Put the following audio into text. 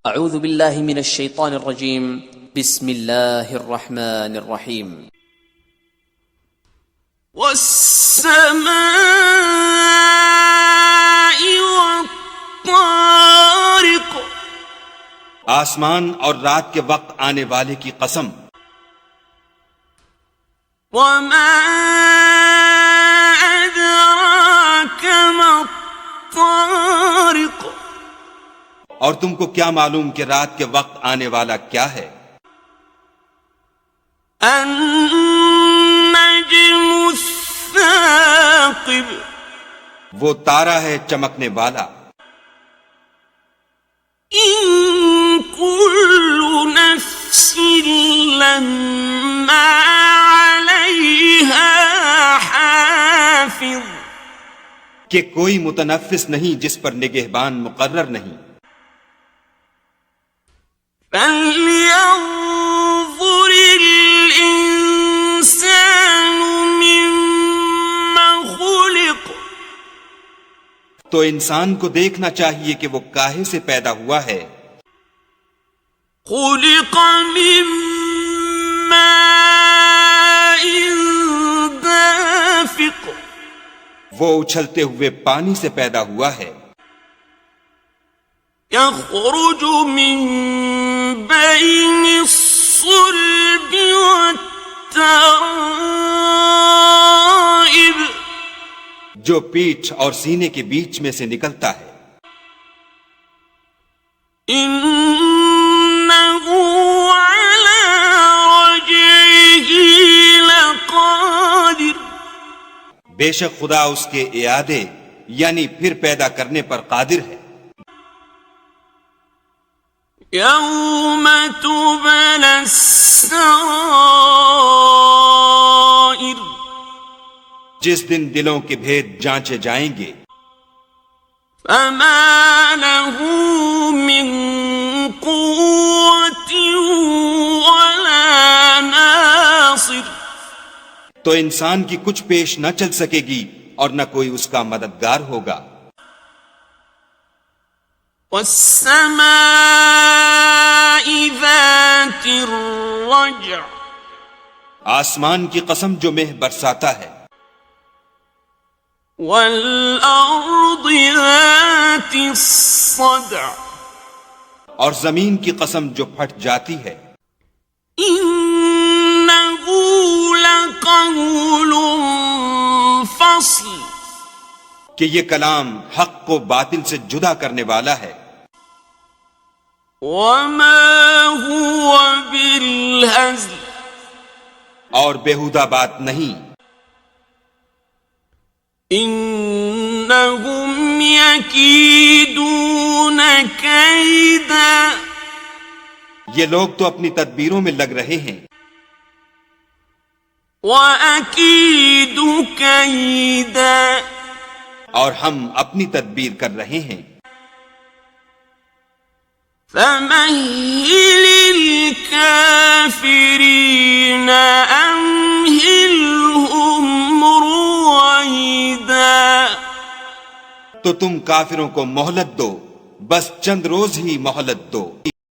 اعوذ باللہ من الشیطان الرجیم بسم اللہ الرحمن الرحیم والسماء والطارق، آسمان اور رات کے وقت آنے والے کی قسم، وما أدراك ما الطارق، اور تم کو کیا معلوم کہ رات کے وقت آنے والا کیا ہے؟ النجم الثاقب، وہ تارا ہے چمکنے والا۔ إن كل نفس لما عليها حافظ، کہ کوئی متنفس نہیں جس پر نگہبان مقرر نہیں۔ فلينظر الإنسان مما خلق، تو انسان کو دیکھنا چاہیے کہ وہ کاہے سے پیدا ہوا ہے۔ خلق من ماء دافق، وہ اچھلتے ہوئے پانی سے پیدا ہوا ہے۔ يخرج من بين الصلب والترائب، جو پیٹھ اور سینے کے بیچ میں سے نکلتا ہے۔ إنه على رجعه لقادر، بے شک خدا اس کے اعادے یعنی پھر پیدا کرنے پر قادر ہے۔ يوم تبلى السرائر، جس دن دلوں کے بھید جانچے جائیں گے۔ فما له من قوة ولا ناصر، تو انسان کی کچھ پیش نہ چل سکے گی اور نہ کوئی اس کا مددگار ہوگا۔ والسماء ذات الرجع، آسمان کی قسم جو مہ برساتا ہے۔ والأرض ذات الصدع، اور زمین کی قسم جو پھٹ جاتی ہے۔ إنه لقول فصل، کہ یہ کلام حق کو باطل سے جدا کرنے والا ہے۔ وما هو بالهزل، اور بیہودہ بات نہیں۔ إنهم يكيدون كيدا، یہ لوگ تو اپنی تدبیروں میں لگ رہے ہیں۔ وأكيد كيدا، اور ہم اپنی تدبیر کر رہے ہیں۔ فمهل الكافرين أمهلهم رويدا، تو تم کافروں کو مہلت دو، بس چند روز ہی مہلت دو۔